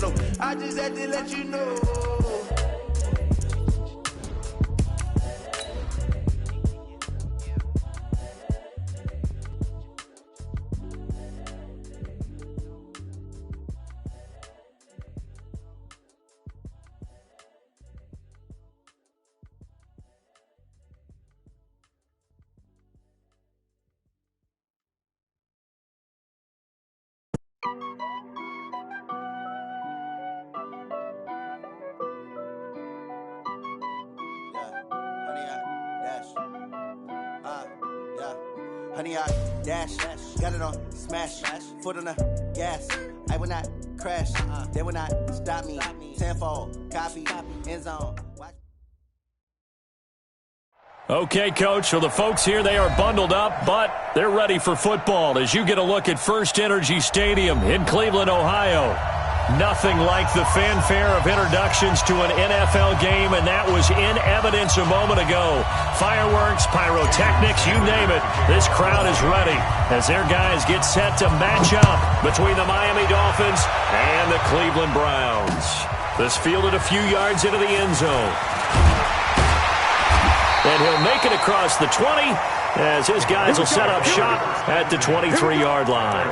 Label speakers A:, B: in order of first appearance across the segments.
A: flow. I just had to let you know. Honey, I dash, got it on smash, foot on the gas. I will not crash, they will not stop me. Tenfold, copy, end zone.
B: Okay, Coach, well, the folks here, they are bundled up, but they're ready for football as you get a look at First Energy Stadium in Cleveland, Ohio. Nothing like the fanfare of introductions to an NFL game, and that was in evidence a moment ago. Fireworks, pyrotechnics, you name it. This crowd is ready as their guys get set to match up between the Miami Dolphins and the Cleveland Browns. This fielded a few yards into the end zone. And he'll make it across the 20 as his guys will set up shop at the 23-yard line.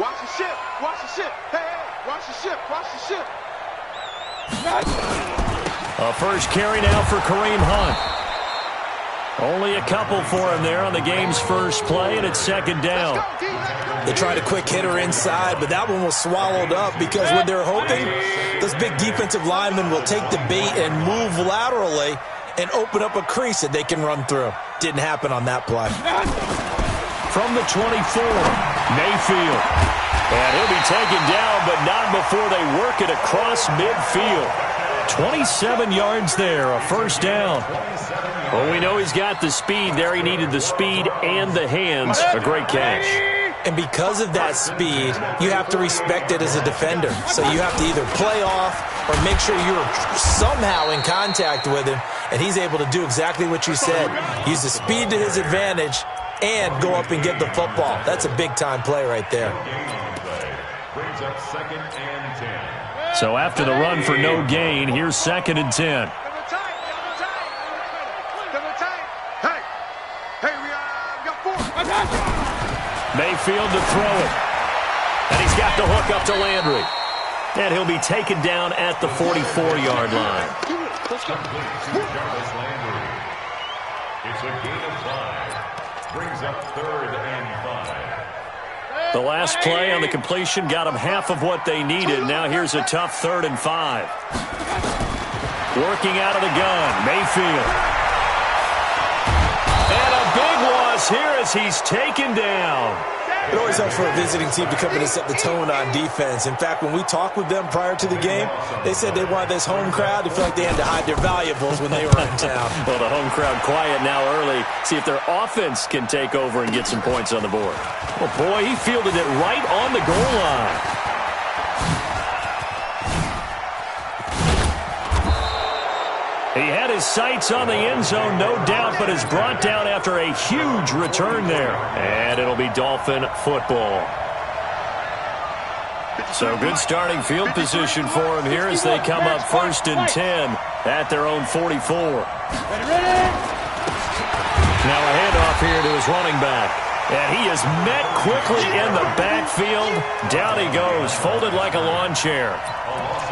C: Watch the ship. Watch the ship. Hey, watch the ship. Watch the ship.
B: A first carry now for Kareem Hunt. Only a couple for him there on the game's first play, and it's second down.
D: They tried a quick hitter inside, but that one was swallowed up because what they're hoping, those big defensive linemen will take the bait and move laterally and open up a crease that they can run through. Didn't happen on that play.
B: From the 24, Mayfield. And he'll be taken down, but not before they work it across midfield. 27 yards there, a first down. Well, we know he's got the speed there. He needed the speed and the hands. A great catch.
D: And because of that speed, you have to respect it as a defender. So you have to either play off or make sure you're somehow in contact with him, and he's able to do exactly what you said. Use the speed to his advantage and go up and get the football. That's a big-time play right there.
E: Brings up 2nd and 10.
B: So after the run for no gain, here's 2nd and 10. Mayfield to throw it. And he's got the hook up to Landry. And he'll be taken down at the 44-yard line.
E: It's a gain of 5. Brings up 3rd and 5.
B: The last play on the completion got them half of what they needed. Now here's a tough 3rd and 5. Working out of the gun, Mayfield. And a big loss here as he's taken down.
D: It always helps for a visiting team to come in and set the tone on defense. In fact, when we talked with them prior to the game, they said they wanted this home crowd to feel like they had to hide their valuables when they were in town.
B: Well, the home crowd quiet now early. See if their offense can take over and get some points on the board. Well, boy, he fielded it right on the goal line. He had his sights on the end zone, no doubt, but is brought down after a huge return there. And it'll be Dolphin football. So good starting field position for him here as they come up 1st and 10 at their own 44. Now a handoff here to his running back. And he is met quickly in the backfield. Down he goes, folded like a lawn chair.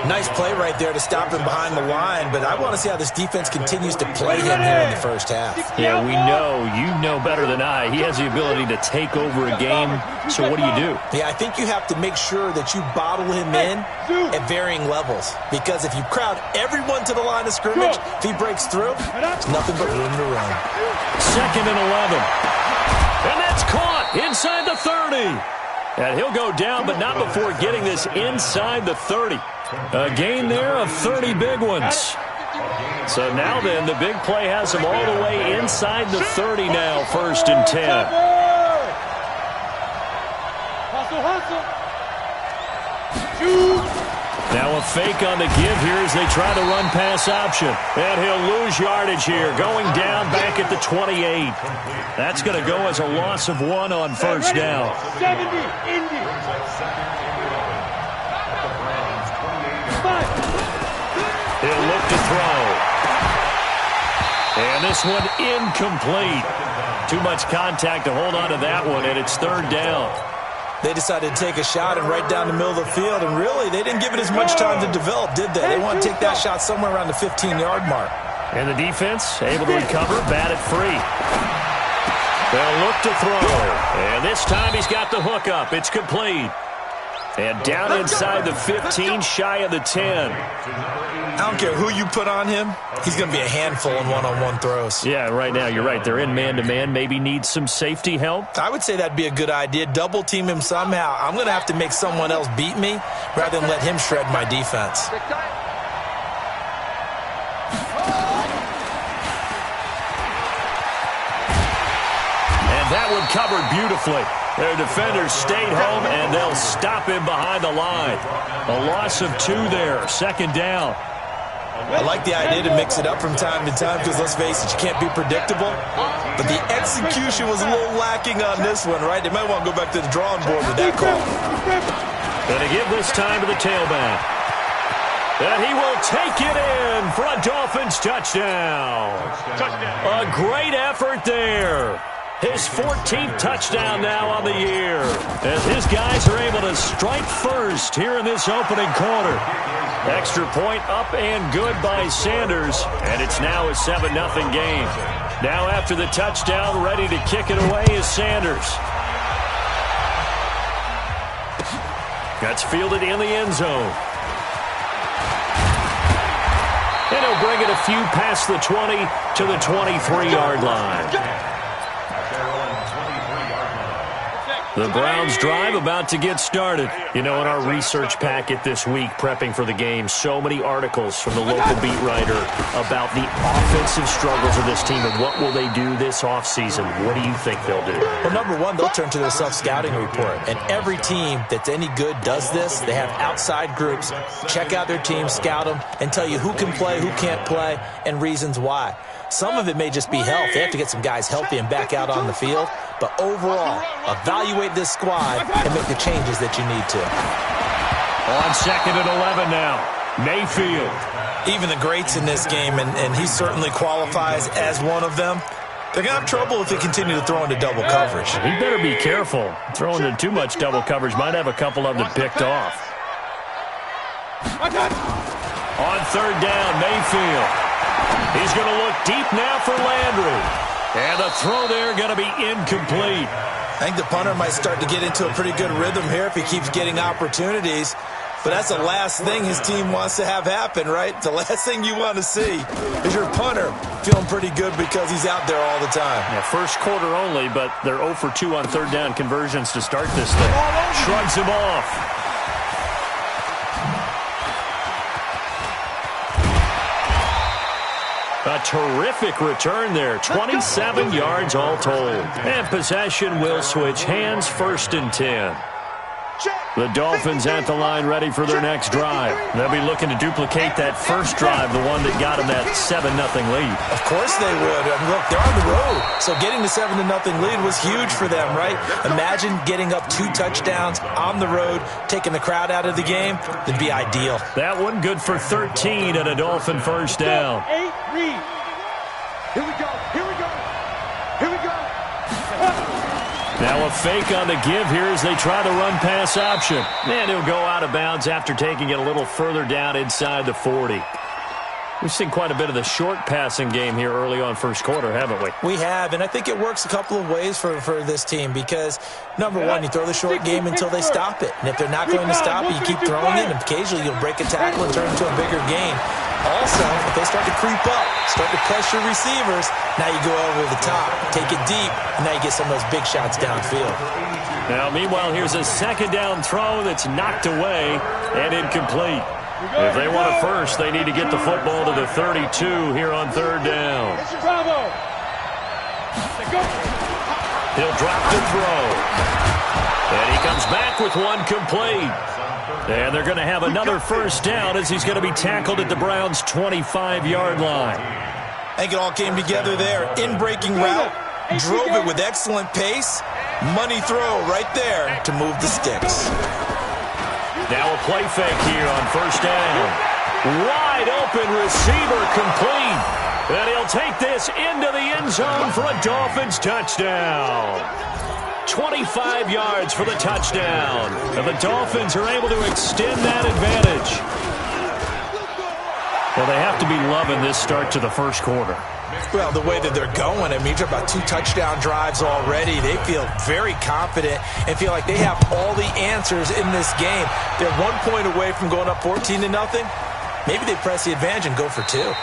D: Nice play right there to stop him behind the line, but I want to see how this defense continues to play him here in the first half.
B: Yeah, we know. You know better than I. He has the ability to take over a game, so what do you do?
D: Yeah, I think you have to make sure that you bottle him in at varying levels, because if you crowd everyone to the line of scrimmage, if he breaks through, there's nothing but room to run.
B: 2nd and 11. And that's caught inside the 30. And he'll go down, but not before getting this inside the 30. A gain there of 30 big ones. So now then, the big play has him all the way inside the 30 now, 1st and 10. Now a fake on the give here as they try to run pass option. And he'll lose yardage here, going down back at the 28. That's going to go as a loss of 1 on first down.
C: 70, Indy.
B: He'll look to throw. And this one incomplete. Too much contact to hold on to that one, and it's third down.
D: They decided to take a shot and right down the middle of the field, and really, they didn't give it as much time to develop, did they? They want to take that shot somewhere around the 15-yard mark.
B: And the defense able to recover, bat it free. They'll look to throw. And this time he's got the hook up. It's complete. And down inside the 15, shy of the 10.
D: I don't care who you put on him. He's going to be a handful in one-on-one throws.
B: Yeah, right now you're right. They're in man-to-man. Maybe need some safety help.
D: I would say that'd be a good idea. Double team him somehow. I'm going to have to make someone else beat me rather than let him shred my defense.
B: And that one covered beautifully. Their defenders stayed home, and they'll stop him behind the line. A loss of 2 there, second down.
D: I like the idea to mix it up from time to time because, let's face it, you can't be predictable. But the execution was a little lacking on this one, right? They might want to go back to the drawing board with that call.
B: Going to give this time to the tailback. And he will take it in for a Dolphins touchdown. A great effort there. His 14th touchdown now on the year. As his guys are able to strike first here in this opening quarter. Extra point up and good by Sanders. And it's now a 7-0 game. Now after the touchdown, ready to kick it away is Sanders. That's fielded in the end zone. And he'll bring it a few past the 20 to the 23-yard line. The Browns drive about to get started. You know, in our research packet this week, prepping for the game, so many articles from the local beat writer about the offensive struggles of this team and what will they do this offseason. What do you think they'll do?
D: Well, number one, they'll turn to their self-scouting report. And every team that's any good does this. They have outside groups, check out their team, scout them, and tell you who can play, who can't play, and reasons why. Some of it may just be health. They have to get some guys healthy and back out on the field. But overall, evaluate this squad and make the changes that you need to.
B: On second and 11 now, Mayfield.
D: Even the greats in this game, and he certainly qualifies as one of them, they're going to have trouble if they continue to throw into double coverage.
B: He better be careful. Throwing into too much double coverage might have a couple of them picked off. On third down, Mayfield. He's going to look deep now for Landry. And the throw there going to be incomplete.
D: I think the punter might start to get into a pretty good rhythm here if he keeps getting opportunities. But that's the last thing his team wants to have happen, right? The last thing you want to see is your punter feeling pretty good because he's out there all the time.
B: Yeah, first quarter only, but they're 0 for 2 on third down conversions to start this thing. Shrugs him off. A terrific return there. 27 yards all told. And possession will switch hands, 1st and 10. The Dolphins at the line ready for their next drive. They'll be looking to duplicate that first drive, the one that got them that 7-0 lead.
D: Of course they would. I mean, look, they're on the road. So getting the 7-0 lead was huge for them, right? Imagine getting up 2 touchdowns on the road, taking the crowd out of the game. It'd be ideal.
B: That one good for 13 and a Dolphin first down.
C: 8, read. Here we go. Here we go. Here we go.
B: Now a fake on the give here as they try to run pass option. And he'll go out of bounds after taking it a little further down inside the 40. We've seen quite a bit of the short passing game here early on first quarter, haven't we?
D: We have, and I think it works a couple of ways for this team because, number one, you throw the short game until they stop it. And if they're not going to stop it, you keep throwing it, and occasionally you'll break a tackle and turn it into a bigger game. Also, if they start to creep up, start to pressure receivers, now you go over the top, take it deep, and now you get some of those big shots downfield.
B: Now, meanwhile, here's a second down throw that's knocked away and incomplete. If they want a first, they need to get the football to the 32 here on third down. He'll drop to throw. And he comes back with one complete. And they're going to have another first down as he's going to be tackled at the Browns' 25-yard line.
D: I think it all came together there. In-breaking route, drove it with excellent pace. Money throw right there to move the sticks.
B: Now a play fake here on first down. Wide open receiver complete. And he'll take this into the end zone for a Dolphins touchdown. 25 yards for the touchdown. And the Dolphins are able to extend that advantage. Well, they have to be loving this start to the first quarter.
D: Well, the way that they're going, I mean, you're talking about 2 touchdown drives already. They feel very confident and feel like they have all the answers in this game. They're 1 point away from going up 14-0. Maybe they press the advantage and go for 2.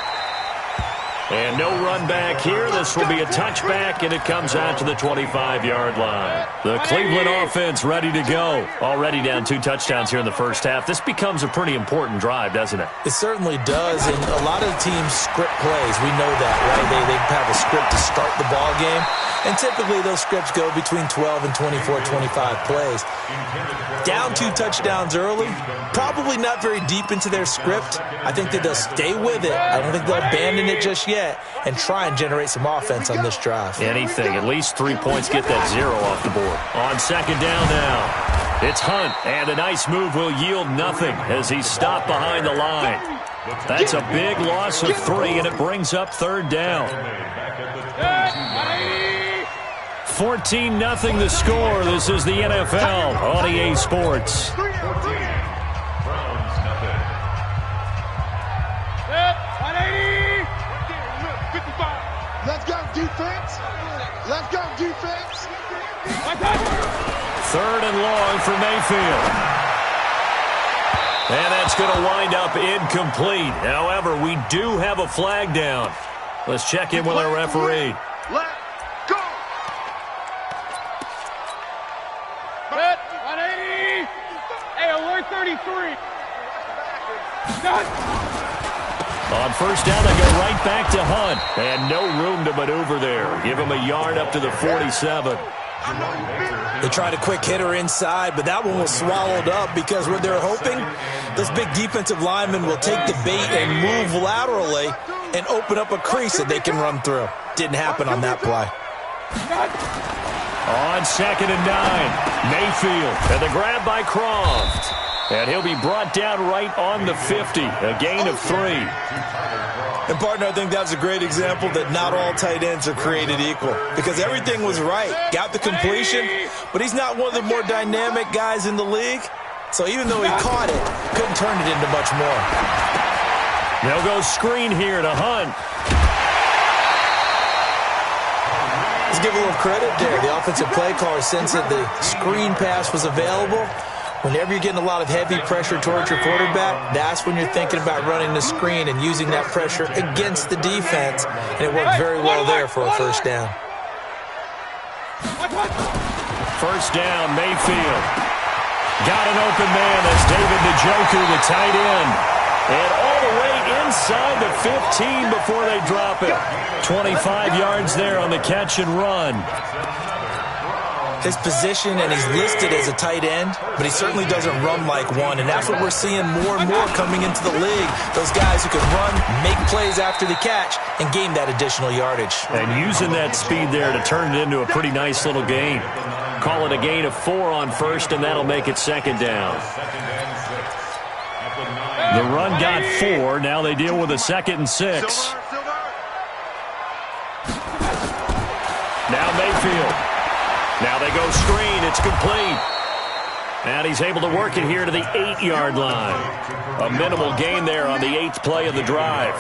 B: And no run back here. This will be a touchback, and it comes out to the 25-yard line. The Cleveland offense ready to go. Already down 2 touchdowns here in the first half. This becomes a pretty important drive, doesn't it?
D: It certainly does, and a lot of teams script plays. We know that, right? They have a script to start the ball game, and typically those scripts go between 12 and 24, 25 plays. Down 2 touchdowns early, probably not very deep into their script. I think that they'll stay with it. I don't think they'll abandon it just yet and try and generate some offense on this drive.
B: Anything, at least 3 points, get that 0 off the board. On second down now, it's Hunt, and a nice move will yield nothing as he's stopped behind the line. That's a big loss of 3, and it brings up third down. 14-0 the score. This is the NFL on EA Sports.
C: Let's go, defense. Let's go, defense.
B: Third and long for Mayfield. And that's going to wind up incomplete. However, we do have a flag down. Let's check in with our referee.
C: Let go.
F: Set, 180. Hey, alert 33.
B: On first down, they go right back to Hunt. And no room to maneuver there. Give him a yard up to the 47.
D: They tried a quick hitter inside, but that one was swallowed up because what they're hoping, those big defensive linemen will take the bait and move laterally and open up a crease that they can run through. Didn't happen on that play.
B: On second and 9, Mayfield, and the grab by Croft. And he'll be brought down right on the 50, a gain of 3.
D: And, partner, I think that's a great example that not all tight ends are created equal because everything was right. Got the completion, but he's not one of the more dynamic guys in the league. So even though he caught it, couldn't turn it into much more.
B: They'll go screen here to Hunt.
D: Let's give a little credit there. The offensive play caller sensed that the screen pass was available. Whenever you're getting a lot of heavy pressure towards your quarterback, that's when you're thinking about running the screen and using that pressure against the defense. And it worked very well there for a first down.
B: First down, Mayfield. Got an open man. That's David Njoku, the tight end. And all the way inside the 15 before they drop it. 25 yards there on the catch and run.
D: His position, and he's listed as a tight end, but he certainly doesn't run like one, and that's what we're seeing more and more coming into the league. Those guys who can run, make plays after the catch, and gain that additional yardage.
B: And using that speed there to turn it into a pretty nice little gain. Call it a gain of 4 on first, and that'll make it second down. The run got 4. Now they deal with a 2nd and 6. Now Mayfield. Now they go screen. It's complete. And he's able to work it here to the 8-yard line. A minimal gain there on the 8th play of the drive.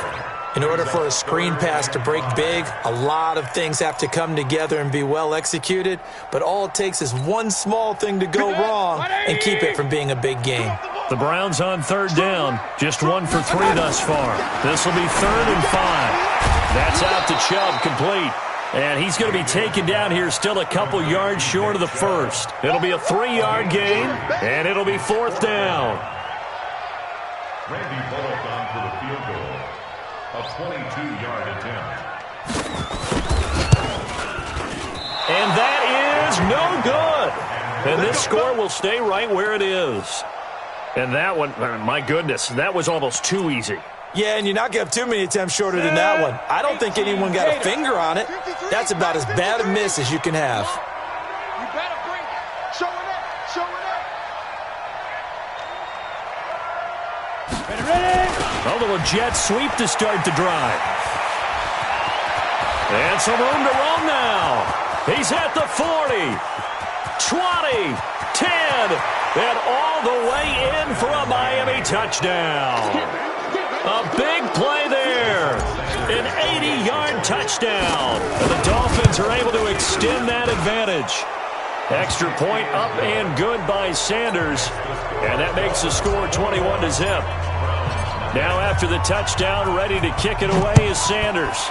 D: In order for a screen pass to break big, a lot of things have to come together and be well executed. But all it takes is one small thing to go wrong and keep it from being a big gain.
B: The Browns on third down. Just 1 for 3 thus far. This will be 3rd and 5. That's out to Chubb, complete. And he's going to be taken down here still a couple yards short of the first. It'll be a 3-yard gain, and it'll be 4th down.
E: Randy Bullock on for the field goal. A 22-yard attempt.
B: And that is no good. And this score will stay right where it is. And that one, my goodness, that was almost too easy.
D: Yeah, and you're not going to have too many attempts shorter than that one. I don't think anyone got a finger on it. That's about as bad a miss as you can have.
C: You better bring it. Show it up. Show it up.
F: Ready.
B: A little jet sweep to start the drive. And some room to run now. He's at the 40, 20, 10, and all the way in for a Miami touchdown. A big play there. An 80-yard touchdown. And the Dolphins are able to extend that advantage. Extra point up and good by Sanders. And that makes the score 21-0. Now after the touchdown, ready to kick it away is Sanders.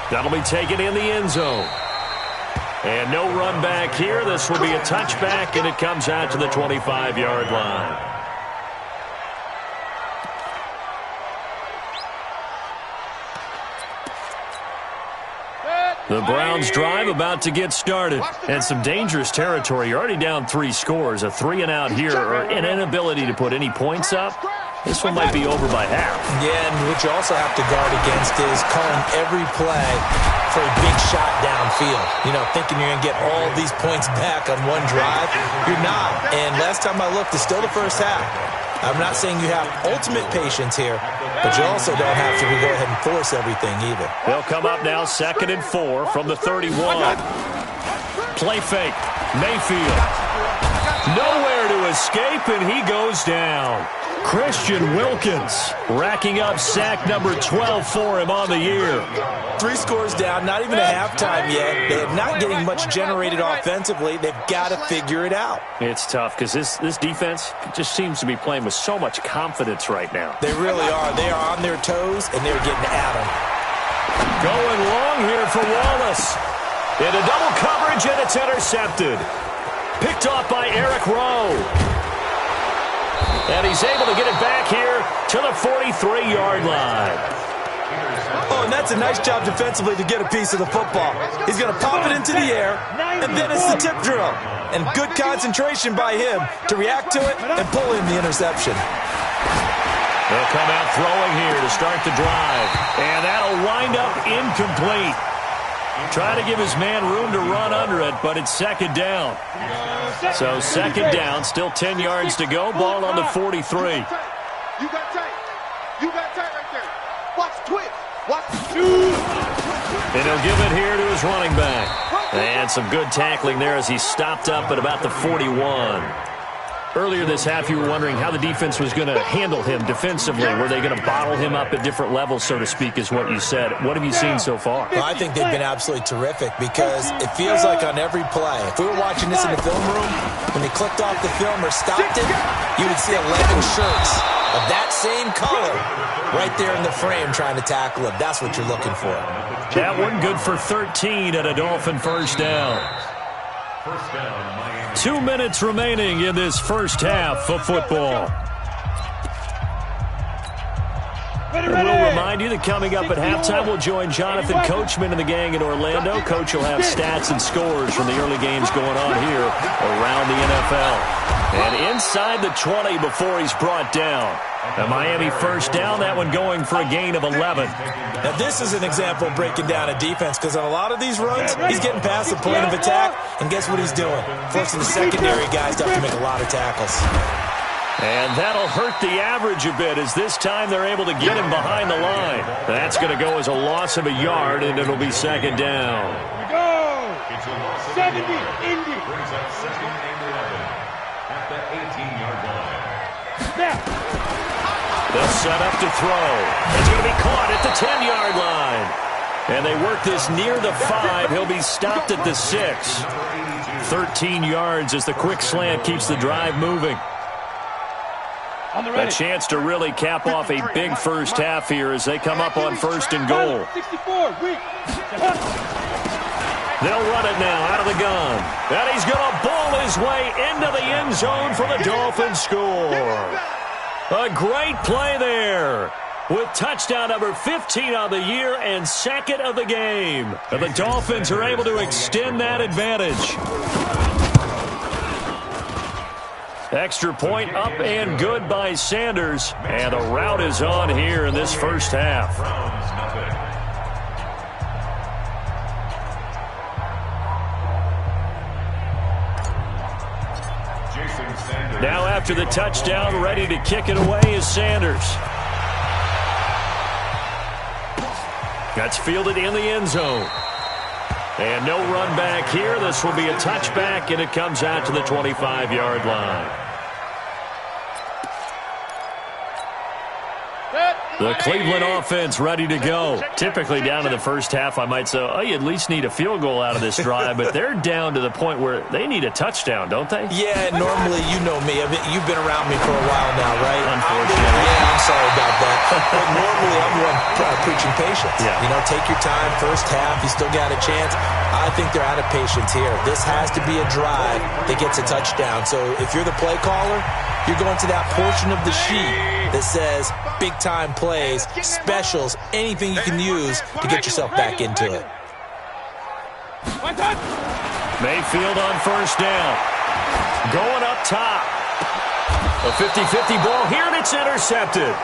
B: That'll be taken in the end zone. And no run back here. This will be a touchback, and it comes out to the 25-yard line. The Browns drive about to get started. And some dangerous territory. You're already down 3 scores. A 3 and out here, or an inability to put any points up. This one might be over by half.
D: Yeah, and what you also have to guard against is calling every play for a big shot downfield. You know, thinking you're going to get all these points back on one drive. You're not. And last time I looked, it's still the first half. I'm not saying you have ultimate patience here, but you also don't have to go ahead and force everything either.
B: They'll come up now 2nd and 4 from the 31. Play fake. Mayfield. Nowhere to escape, and he goes down. Christian Wilkins racking up sack number 12 for him on the year.
D: 3 scores down, not even a halftime yet. They're not getting much generated offensively. They've got to figure it out.
B: It's tough because this defense just seems to be playing with so much confidence right now.
D: They really are. They are on their toes, and they're getting at them.
B: Going long here for Wallace. Into double coverage, and it's intercepted. Picked off by Eric Rowe. And he's able to get it back here to the 43-yard line.
D: Oh, and that's a nice job defensively to get a piece of the football. He's going to pop it into the air, and then it's the tip drill. And good concentration by him to react to it and pull in the interception.
B: They'll come out throwing here to start the drive. And that'll wind up incomplete. Try to give his man room to run under it, but it's 2nd down. So 2nd down, still 10 yards to go. Ball on the 43.
C: You got tight. You got tight right there. Watch the twist. Watch the
B: And he'll give it here to his running back. And some good tackling there as he stopped up at about the 41. Earlier this half, you were wondering how the defense was going to handle him defensively. Were they going to bottle him up at different levels, so to speak, is what you said. What have you seen so far?
D: Well, I think they've been absolutely terrific because it feels like on every play, if we were watching this in the film room, when they clicked off the film or stopped it, you would see 11 shirts of that same color right there in the frame trying to tackle him. That's what you're looking for.
B: That one good for 13 and a Dolphin first down. 2 minutes remaining in this first half of football. And we'll remind you that coming up at halftime, we'll join Jonathan Coachman and the gang in Orlando. Coach will have stats and scores from the early games going on here around the NFL. And inside the 20 before he's brought down. A Miami first down, that one going for a gain of 11.
D: Now, this is an example of breaking down a defense because on a lot of these runs, he's getting past the point of attack, and guess what he's doing? Forcing the secondary guys to have to make a lot of tackles.
B: And that'll hurt the average a bit as this time they're able to get him behind the line. That's going to go as a loss of a yard, and it'll be 2nd down.
F: Here we go. 70, Indy.
E: Brings up 2nd and 11 at the 18-yard line.
F: Snap.
B: They'll set up to throw. It's going to be caught at the 10-yard line. And they work this near the 5. He'll be stopped at the 6. 13 yards as the quick slant keeps the drive moving. A chance to really cap off a big first half here as they come up on 1st and goal.
F: 64,
B: They'll run it now out of the gun. And he's going to ball his way into the end zone for the Dolphins score. A great play there with touchdown number 15 on the year and 2nd of the game. And the Dolphins are able to extend that advantage. Extra point up and good by Sanders. And the rout is on here in this first half. Now after the touchdown, ready to kick it away is Sanders. That's fielded in the end zone. And no run back here. This will be a touchback, and it comes out to the 25-yard line. The Cleveland offense ready to go. Typically down to the first half, I might say, oh, you at least need a field goal out of this drive, but they're down to the point where they need a touchdown, don't they?
D: Yeah, normally, you know me. You've been around me for a while now, right?
B: Unfortunately.
D: Yeah, I'm sorry about that. But normally, I'm the one preaching patience.
B: Yeah.
D: You know, take your time. First half, you still got a chance. I think they're out of patience here. This has to be a drive that gets a touchdown. So if you're the play caller, you're going to that portion of the sheet that says big-time plays, specials, anything you can use to get yourself back into it.
B: Mayfield on first down. Going up top. A 50-50 ball here, and it's intercepted.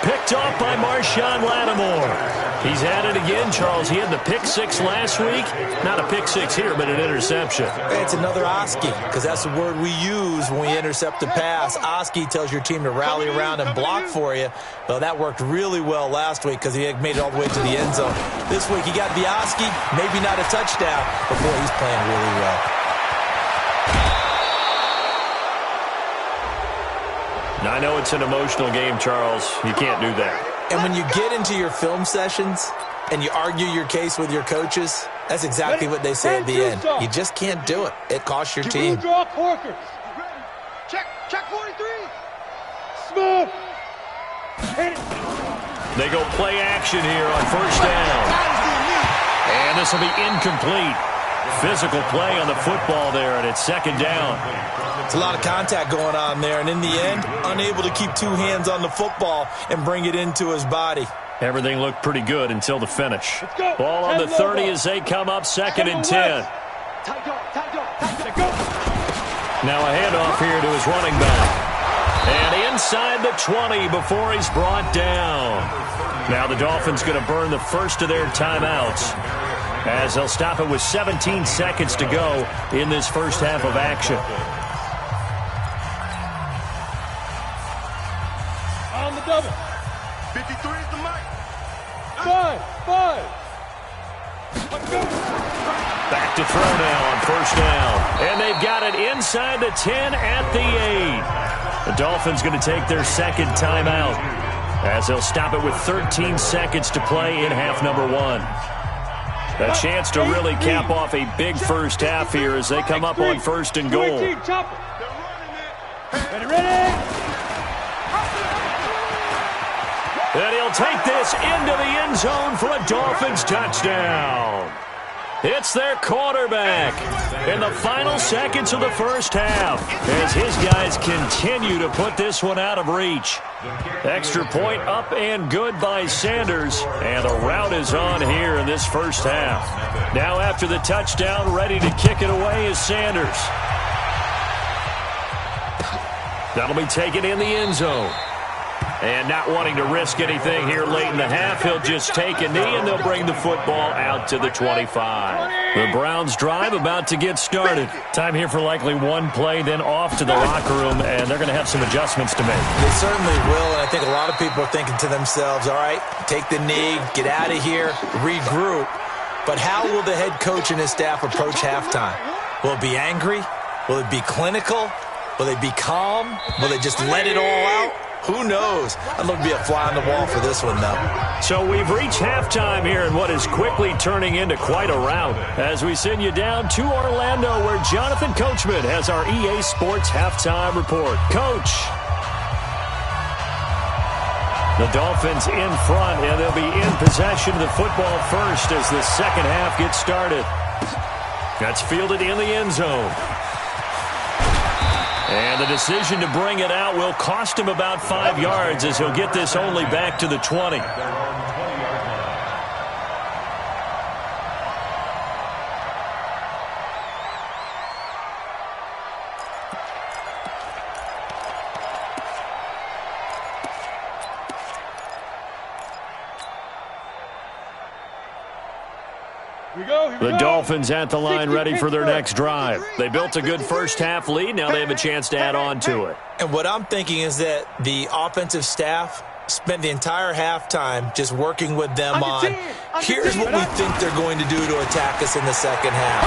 B: Picked off by Marshawn Lattimore. He's at it again, Charles. He had the pick six last week. Not a pick six here, but an interception.
D: It's another Oski, because that's the word we use when we intercept the pass. Oski tells your team to rally around and block for you. Well, that worked really well last week because he had made it all the way to the end zone. This week he got the Oski, maybe not a touchdown, but boy, he's playing really well.
B: Now, I know it's an emotional game, Charles. You can't do that.
D: And when you get into your film sessions and you argue your case with your coaches, that's exactly what they say at the end. You just can't do it. It costs your team.
F: Draw Corkers.
C: Check 43.
F: Smooth.
B: They go play action here on first down. And this will be incomplete. Physical play on the football there, and it's second down.
D: It's a lot of contact going on there, and in the end, unable to keep two hands on the football and bring it into his body.
B: Everything looked pretty good until the finish. Ball on the 30 as they come up second and 10. Now a handoff here to his running back. And inside the 20 before he's brought down. Now the Dolphins going to burn the first of their timeouts as they'll stop it with 17 seconds to go in this first half of action.
F: On the double.
C: 53 is the mic.
F: 5. Let's go.
B: Back to throw now on first down. And they've got it inside the 10 at the 8. The Dolphins going to take their second timeout as they'll stop it with 13 seconds to play in half number 1. A chance to really cap off a big first half here as they come up on first and goal.
F: Ready.
B: And he'll take this into the end zone for a Dolphins touchdown. It's their quarterback in the final seconds of the first half as his guys continue to put this one out of reach. Extra point up and good by Sanders, and the rout is on here in this first half. Now after the touchdown, ready to kick it away is Sanders. That'll be taken in the end zone. And not wanting to risk anything here late in the half, he'll just take a knee and they'll bring the football out to the 25. The Browns drive about to get started. Time here for likely one play, then off to the locker room, and they're going to have some adjustments to make.
D: They certainly will, and I think a lot of people are thinking to themselves, all right, take the knee, get out of here, regroup. But how will the head coach and his staff approach halftime? Will it be angry? Will it be clinical? Will they be calm? Will they just let it all out? Who knows? I'd love to be a fly on the wall for this one, though.
B: So we've reached halftime here in what is quickly turning into quite a rout as we send you down to Orlando where Jonathan Coachman has our EA Sports halftime report. Coach. The Dolphins in front, and they'll be in possession of the football first as the second half gets started. That's fielded in the end zone. And the decision to bring it out will cost him about 5 yards as he'll get this only back to the 20. The Dolphins at the line ready for their next drive. They built a good first-half lead. Now they have a chance to add on to it.
D: And what I'm thinking is that the offensive staff spent the entire halftime just working with them on, here's what we think they're going to do to attack us in the second half.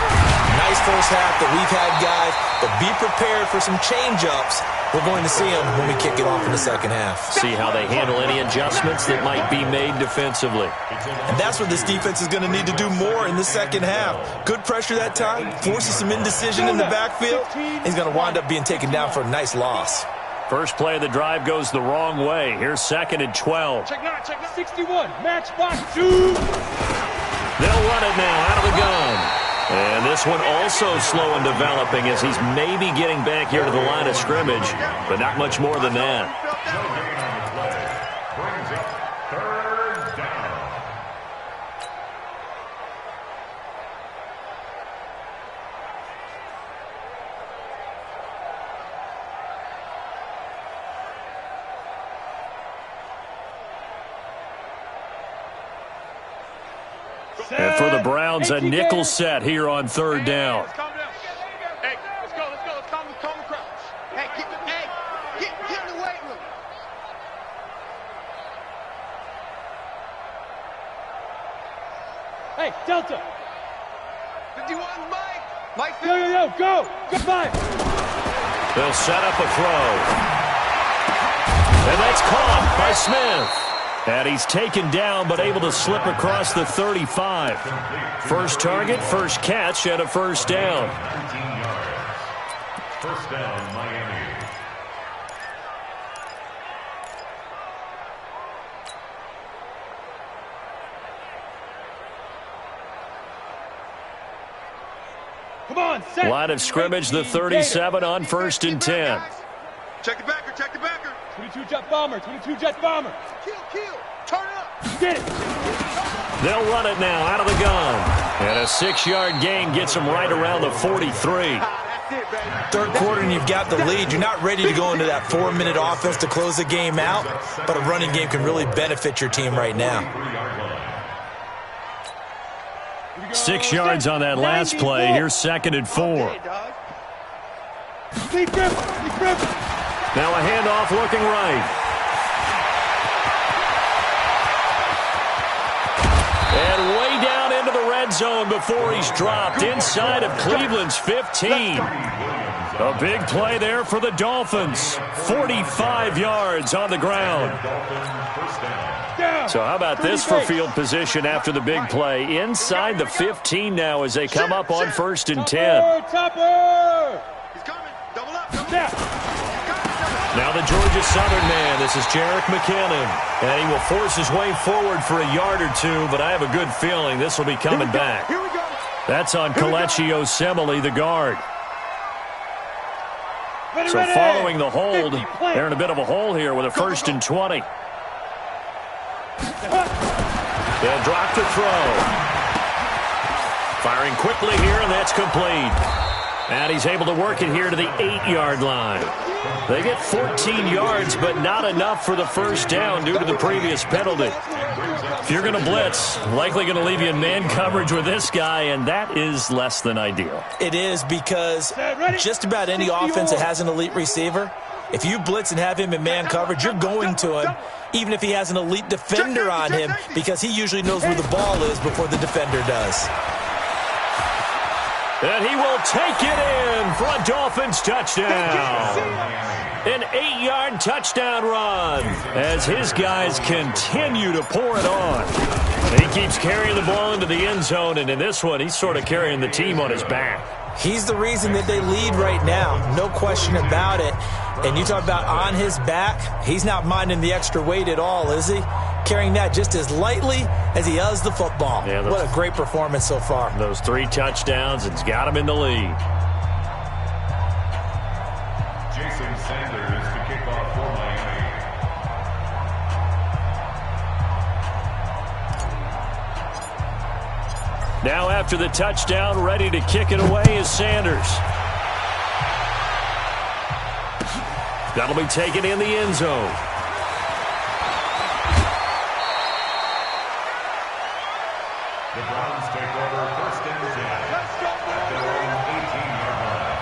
D: Nice first half that we've had, guys, but be prepared for some change-ups. We're going to see them when we kick it off in the second half.
B: See how they handle any adjustments that might be made defensively.
D: And that's what this defense is going to need to do more in the second half. Good pressure that time, forces some indecision in the backfield. He's going to wind up being taken down for a nice loss.
B: First play of the drive goes the wrong way. Here's 2nd and 12.
F: Check 61, match box 2.
B: They'll run it now out of the gun. And this one also slow in developing as he's maybe getting back here to the line of scrimmage, but not much more than that.
E: Brings up 3rd down.
B: And for the Browns, a nickel set here on 3rd down.
C: Hey, let's go. Let's calm the crowd. Hey, get in the weight room.
F: Hey, Delta.
C: 51, Mike.
F: Yo, go. Goodbye.
B: They'll set up a throw. And that's caught by Smith. And he's taken down, but able to slip across the 35. First target, first catch, and a first down.
E: 13 yards. First down, Miami.
F: Come on, set.
B: Line of scrimmage, the 37 on 1st and 10.
C: Check the backer.
F: 22 jet bomber.
C: Kill. Turn it up.
F: Get it.
B: They'll run it now out of the gun. And a 6-yard gain gets them right around the 43.
C: That's it, baby.
D: Third quarter and you've got the lead. You're not ready to go into that 4-minute offense to close the game out, but a running game can really benefit your team right now.
B: 6 yards on that last play. Here's 2nd and 4.
F: Lead grip.
B: Now a handoff looking right. And way down into the red zone before he's dropped inside of Cleveland's 15. A big play there for the Dolphins. 45 yards on the ground. So how about this for field position after the big play? Inside the 15 now as they come up on 1st and 10.
F: Topper.
C: He's coming. Double up.
B: Now the Georgia Southern man, this is Jerick McKinnon. And he will force his way forward for a yard or two, but I have a good feeling this will be coming back.
C: Here we go.
B: That's on Kelechi Osemele, the guard. So
F: Ready.
B: following the hold, they're in a bit of a hole here with a 1st and 20. They'll drop the throw. Firing quickly here, and that's complete. And he's able to work it here to the 8-yard line. They get 14 yards, but not enough for the first down due to the previous penalty. If you're going to blitz, likely going to leave you in man coverage with this guy, and that is less than ideal.
D: It is because just about any offense that has an elite receiver, if you blitz and have him in man coverage, you're going to him, even if he has an elite defender on him, because he usually knows where the ball is before the defender does.
B: And he will take it in for a Dolphins touchdown. An 8-yard touchdown run as his guys continue to pour it on. And he keeps carrying the ball into the end zone, and in this one, he's sort of carrying the team on his back.
D: He's the reason that they lead right now, no question about it. And you talk about on his back, he's not minding the extra weight at all, is he? Carrying that just as lightly as he does the football. Yeah, what a great performance so far.
B: Those 3 touchdowns, it's got him in the lead.
E: Jason Sanders to kick off for Miami.
B: Now after the touchdown, ready to kick it away is Sanders. That'll be taken in the end zone.
E: The Browns take over 1st at their own 18-yard line.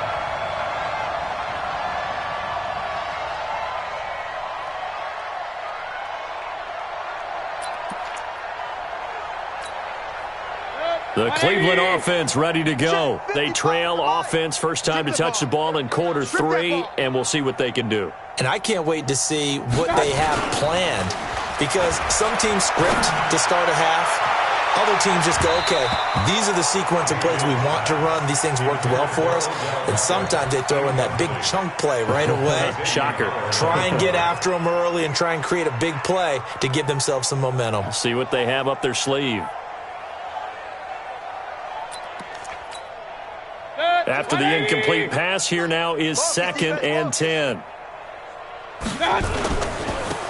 B: The Cleveland offense ready to go. They trail offense, first time to touch the ball in quarter 3, and we'll see what they can do.
D: And I can't wait to see what they have planned, because some teams script to start a half. Other teams just go, okay, these are the sequence of plays we want to run. These things worked well for us. And sometimes they throw in that big chunk play right away.
B: Shocker.
D: Try and get after them early and try and create a big play to give themselves some momentum.
B: See what they have up their sleeve. After the incomplete pass, here now is 2nd and 10.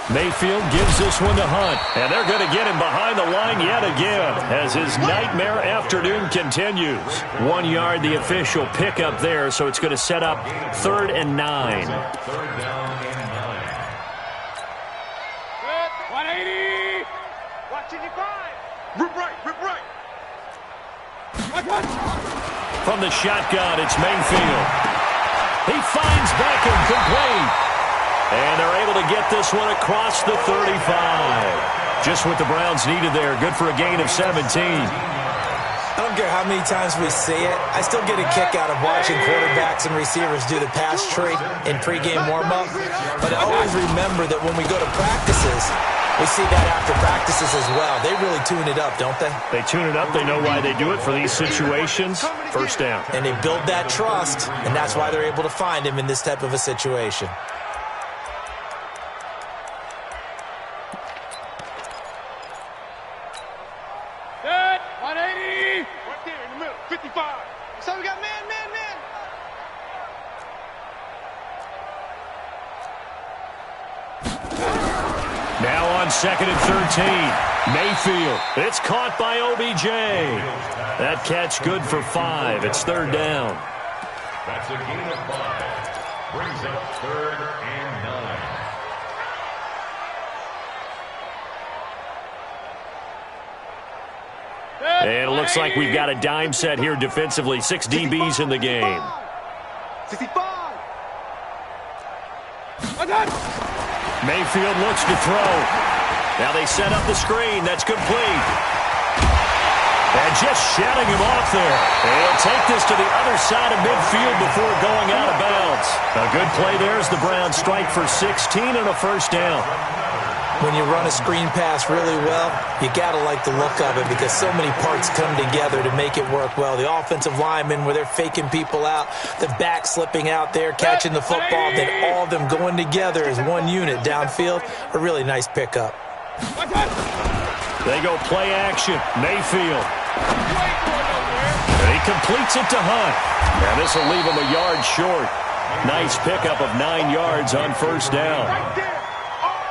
B: Mayfield gives this one to Hunt, and they're going to get him behind the line yet again as his nightmare afternoon continues. 1 yard, the official pickup there, so it's going to set up 3rd and 9.
E: 3rd down and 9.
F: 180.
C: Watching you five. Rip right, rip right.
B: From the shotgun, it's Mayfield. He finds Beckham complete. And they're able to get this one across the 35. Just what the Browns needed there. Good for a gain of 17.
D: I don't care how many times we see it. I still get a kick out of watching quarterbacks and receivers do the pass tree in pregame warm-up. But I always remember that when we go to practices, we see that after practices as well. They really tune it up, don't they?
B: They tune it up. They know why they do it for these situations. First down.
D: And they build that trust, and that's why they're able to find him in this type of a situation.
B: Now on 2nd and 13. Mayfield. It's caught by OBJ. That catch good for 5. It's 3rd down.
E: That's a gain of 5. Brings up 3rd and 9.
B: And it looks like we've got a dime set here defensively. 6 DBs in the game.
C: 65.
B: Mayfield looks to throw. Now they set up the screen. That's complete. And just shouting him off there. They'll take this to the other side of midfield before going out of bounds. A good play there as the Browns strike for 16 and a first down.
D: When you run a screen pass really well, you got to like the look of it because so many parts come together to make it work well. The offensive linemen, where they're faking people out, the back slipping out there, catching the football, then all of them going together as one unit downfield. A really nice pickup.
B: They go play action. Mayfield. And he completes it to Hunt. And this will leave him a yard short. Nice pickup of 9 yards on first down.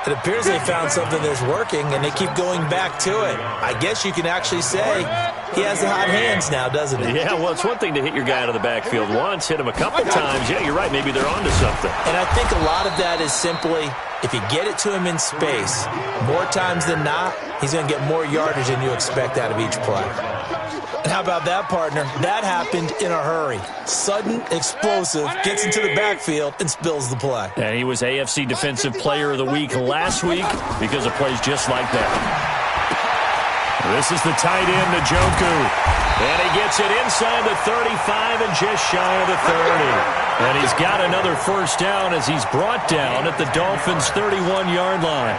D: It appears they found something that's working, and they keep going back to it. I guess you can actually say he has the hot hands now, doesn't he?
B: Yeah, well, it's one thing to hit your guy out of the backfield once, hit him a couple times. Yeah, you're right. Maybe they're onto something.
D: And I think a lot of that is simply if you get it to him in space, more times than not, he's going to get more yardage than you expect out of each play. And how about that, partner? That happened in a hurry. Sudden, explosive, gets into the backfield, and spills the play.
B: And he was AFC Defensive Player of the Week last week because of plays just like that. This is the tight end, Njoku. And he gets it inside the 35 and just shy of the 30. And he's got another first down as he's brought down at the Dolphins' 31-yard line.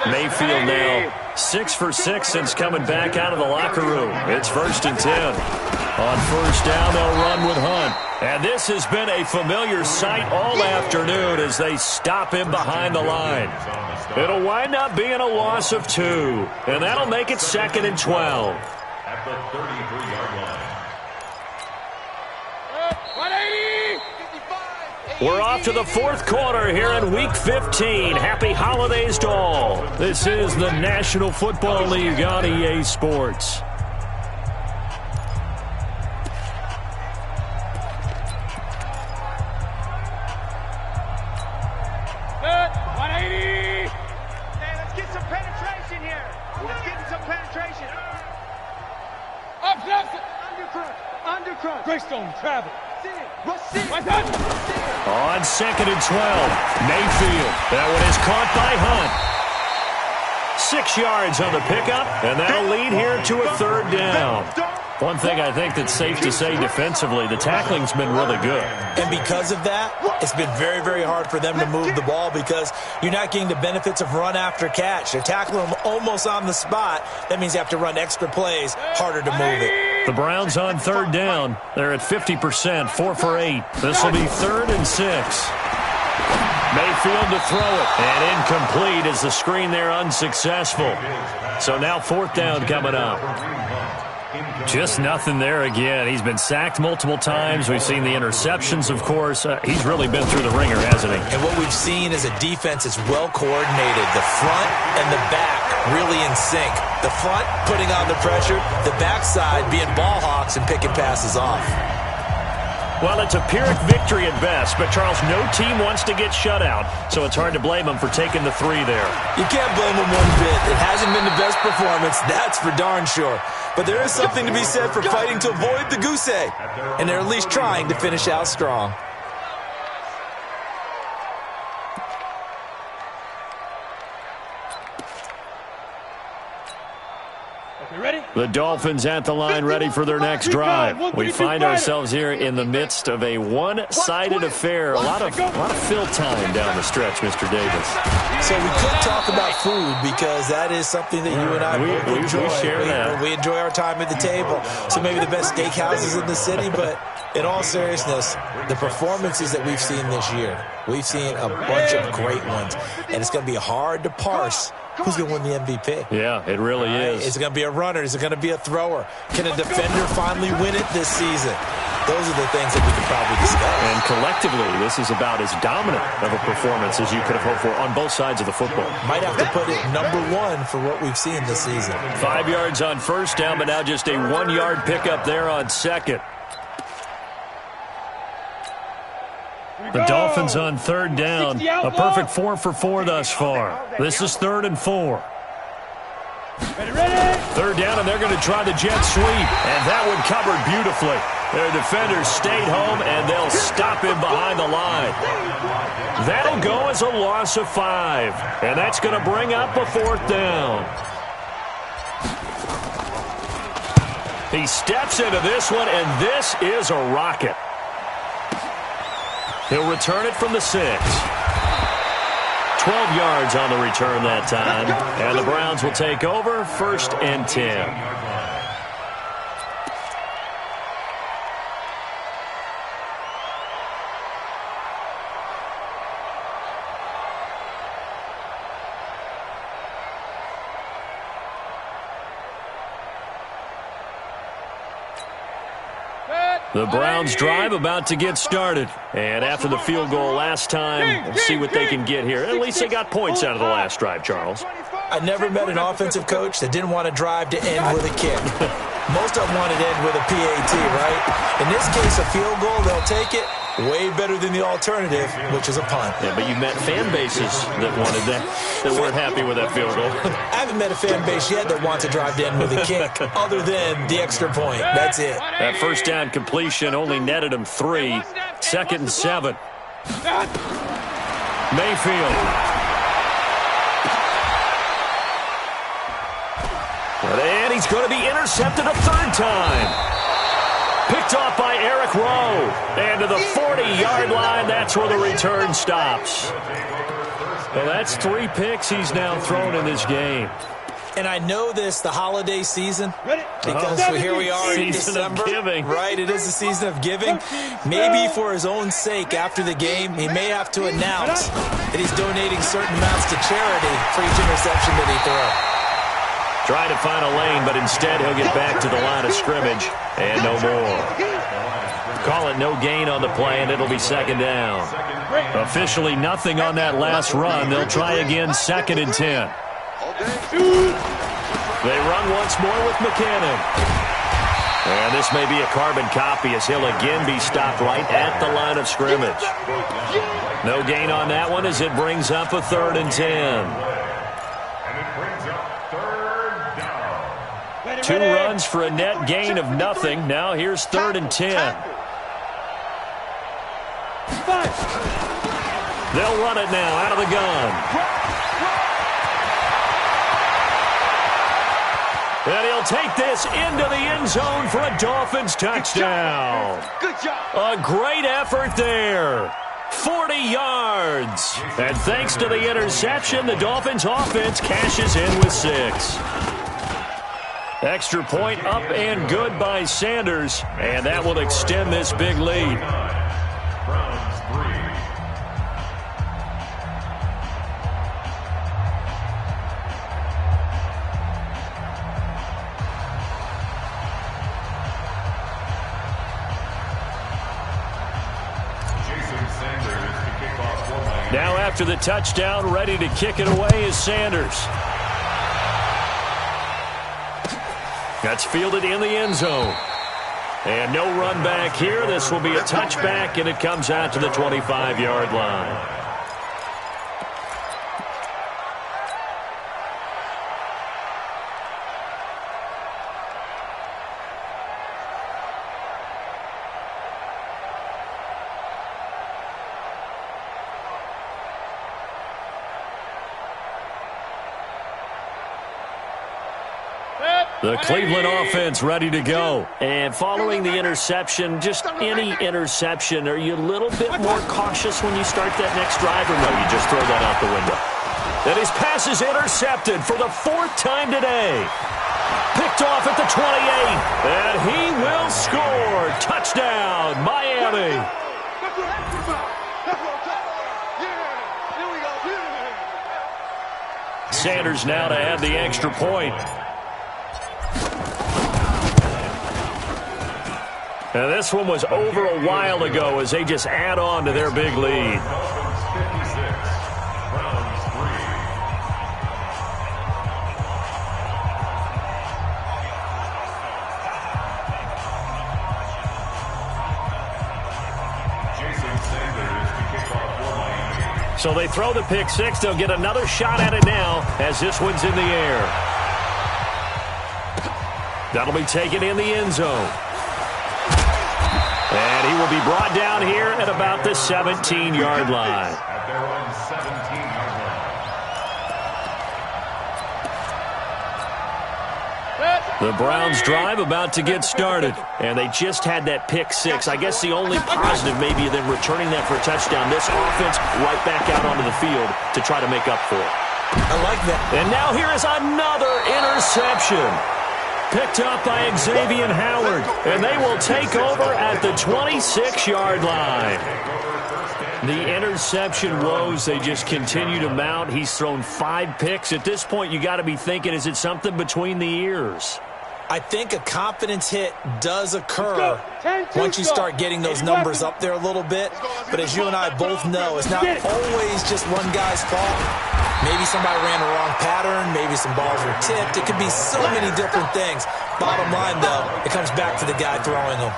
B: Mayfield now 6 for 6 since coming back out of the locker room. It's 1st and 10. On first down, they'll run with Hunt. And this has been a familiar sight all afternoon as they stop him behind the line. It'll wind up being a loss of 2. And that'll make it 2nd and 12.
E: At the 33-yard line.
B: We're off to the 4th quarter here in Week 15. Happy holidays to all. This is the National Football League on EA Sports.
C: Let's get some penetration here. Let's get some penetration.
F: Up, Greystone, travel.
B: On 2nd and 12, Mayfield. That one is caught by Hunt. 6 yards on the pickup, and that'll lead here to a 3rd down. One thing I think that's safe to say defensively, the tackling's been really good.
D: And because of that, it's been very, very hard for them to move the ball because you're not getting the benefits of run after catch. They're tackling them almost on the spot. That means you have to run extra plays, harder to move it.
B: The Browns on 3rd down. They're at 50%, 4 for 8. This will be 3rd and 6. Mayfield to throw it, and incomplete as the screen there unsuccessful. So now 4th down coming up. Just nothing there again. He's been sacked multiple times. We've seen the interceptions, of course. He's really been through the ringer, hasn't he?
D: And what we've seen is a defense that's well coordinated. The front and the back really in sync. The front putting on the pressure, the backside being ball hawks and picking passes off.
B: Well, it's a Pyrrhic victory at best, but, Charles, no team wants to get shut out, so it's hard to blame them for taking the 3 there.
D: You can't blame them one bit. It hasn't been the best performance, that's for darn sure. But there is something to be said for fighting to avoid the goose egg, and they're at least trying to finish out strong.
B: The Dolphins at the line ready for their next drive. We find ourselves here in the midst of a one-sided affair. A lot of fill time down the stretch, Mr. Davis.
D: So we could talk about food because that is something that you and I enjoy.
B: We share that.
D: We enjoy our time at the table. So maybe the best steakhouses in the city, but in all seriousness, the performances that we've seen this year, we've seen a bunch of great ones, and it's going to be hard to parse who's going to win the MVP.
B: Yeah, it really is.
D: Is it going to be a runner? Is it going to be a thrower? Can a defender finally win it this season? Those are the things that we could probably discuss.
B: And collectively, this is about as dominant of a performance as you could have hoped for on both sides of the football.
D: Might have to put it #1 for what we've seen this season.
B: 5 yards on 1st down, but now just a 1-yard pickup there on 2nd. The Dolphins on 3rd down. A perfect 4 for 4 thus far. This is 3rd and 4. 3rd down, and they're going to try the jet sweep. And that one covered beautifully. Their defenders stayed home, and they'll stop him behind the line. That'll go as a loss of 5. And that's going to bring up a 4th down. He steps into this one, and this is a rocket. He'll return it from the 6. 12 yards on the return that time. And the Browns will take over 1st and 10. The Browns drive about to get started. And after the field goal last time, we'll see what they can get here. At least they got points out of the last drive, Charles.
D: I never met an offensive coach that didn't want to drive to end with a kick. Most of them want to end with a PAT, right? In this case, a field goal, they'll take it. Way better than the alternative, which is a punt.
B: Yeah, but you met fan bases that wanted that weren't happy with that field goal.
D: I haven't met a fan base yet that wants to drive to end with a kick other than the extra point. That's it.
B: That 1st down completion only netted him 3. 2nd and 7. Mayfield. And he's going to be intercepted a 3rd time. Picked off by Eric Rowe. And to the 40-yard line, that's where the return stops. Well, that's 3 picks he's now thrown in this game.
D: And I know this, the holiday season, because here we are in December.
B: Giving.
D: Right, it is the season of giving. Maybe for his own sake, after the game, he may have to announce that he's donating certain amounts to charity for each interception that he throws.
B: Trying to find a lane, but instead he'll get back to the line of scrimmage, and no more. Call it no gain on the play, and it'll be 2nd down. Officially nothing on that last run. They'll try again 2nd and 10. They run once more with McKinnon. And this may be a carbon copy as he'll again be stopped right at the line of scrimmage. No gain on that one as it brings up a 3rd and 10. 2 runs for a net gain of nothing. Now here's 3rd and 10. They'll run it now out of the gun. And he'll take this into the end zone for a Dolphins touchdown.
C: Good job.
B: A great effort there. 40 yards. And thanks to the interception, the Dolphins offense cashes in with 6. Extra point up and good by Sanders. And that will extend this big lead. Now after the touchdown, ready to kick it away is Sanders. That's fielded in the end zone. And no run back here. This will be a touchback, and it comes out to the 25-yard line. The Cleveland offense ready to go. And following the interception, just any interception, are you a little bit more cautious when you start that next drive, or no, you just throw that out the window? And his pass is intercepted for the 4th time today. Picked off at the 28. And he will score. Touchdown, Miami. Sanders now to add the extra point. Now this one was over a while ago as they just add on to their big lead. So they throw the pick 6. They'll get another shot at it now as this one's in the air. That'll be taken in the end zone. And he will be brought down here at about the 17-yard line.
E: At their own 17-yard line.
B: The Browns drive about to get started. And they just had that pick 6. I guess the only positive maybe than returning that for a touchdown. This offense right back out onto the field to try to make up for it.
D: I like that.
B: And now here is another interception. Picked up by Xavier Howard, and they will take over at the 26-yard line. The interception woes, they just continue to mount. He's thrown 5 picks. At this point, you got to be thinking, is it something between the ears?
D: I think a confidence hit does occur once you start getting those numbers up there a little bit. But as you and I both know, it's not always just one guy's fault. Maybe somebody ran the wrong pattern. Maybe some balls were tipped. It could be so many different things. Bottom line, though, it comes back to the guy throwing them.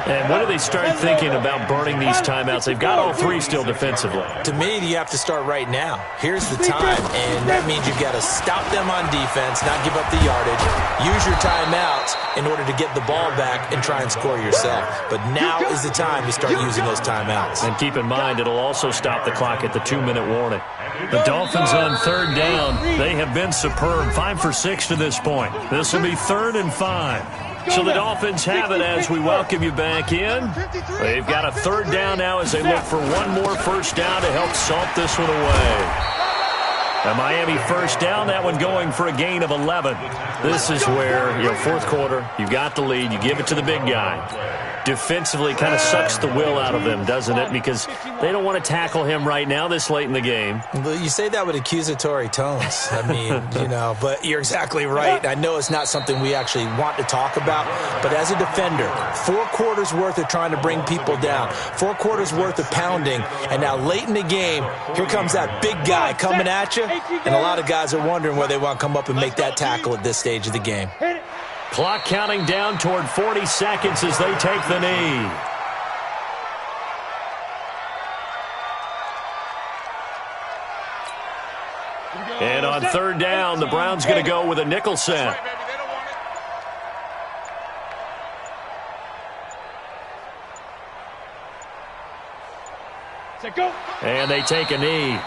B: And when do they start thinking about burning these timeouts? They've got all 3 still defensively.
D: To me, you have to start right now. Here's the time, and that means you've got to stop them on defense, not give up the yardage, use your timeouts in order to get the ball back and try and score yourself. But now is the time to start using those timeouts.
B: And keep in mind, it'll also stop the clock at the 2-minute warning. The Dolphins on 3rd down. They have been superb, 5 for 6 to this point. This will be 3rd and 5. So the Dolphins have it as we welcome you back in. They've got a 3rd down now as they look for one more first down to help salt this one away. A Miami first down, that one going for a gain of 11. This is where, 4th quarter, you've got the lead, you give it to the big guy. Defensively kind of sucks the will out of them, doesn't it? Because they don't want to tackle him right now this late in the game.
D: Well, you say that with accusatory tones. I mean, but you're exactly right. I know it's not something we actually want to talk about, but as a defender, 4 quarters worth of trying to bring people down, 4 quarters worth of pounding, and now late in the game, here comes that big guy coming at you, and a lot of guys are wondering where they want to come up and make that tackle at this stage of the game.
B: Clock counting down toward 40 seconds as they take the knee. And on 3rd down, the Browns going to go with a nickel set.
F: go.
B: And they take a knee.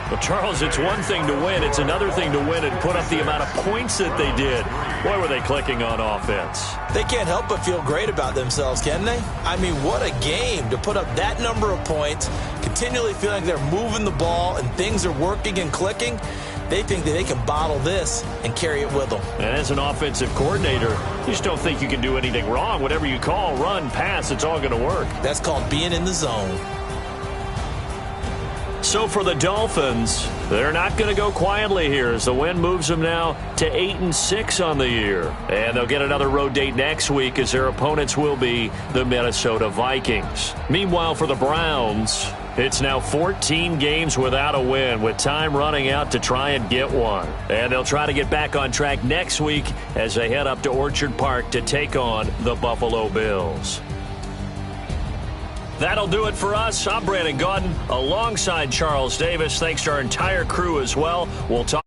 B: Well, Charles, it's one thing to win. It's another thing to win and put up the amount of points that they did. Boy, were they clicking on offense.
D: They can't help but feel great about themselves, can they? I mean, what a game to put up that number of points, continually feeling they're moving the ball and things are working and clicking. They think that they can bottle this and carry it with them.
B: And as an offensive coordinator, you just don't think you can do anything wrong. Whatever you call, run, pass, it's all going to work.
D: That's called being in the zone.
B: So for the Dolphins, they're not going to go quietly here as the win moves them now to 8-6 on the year. And they'll get another road date next week as their opponents will be the Minnesota Vikings. Meanwhile, for the Browns, it's now 14 games without a win with time running out to try and get one. And they'll try to get back on track next week as they head up to Orchard Park to take on the Buffalo Bills. That'll do it for us. I'm Brandon Gaudin alongside Charles Davis. Thanks to our entire crew as well. We'll talk.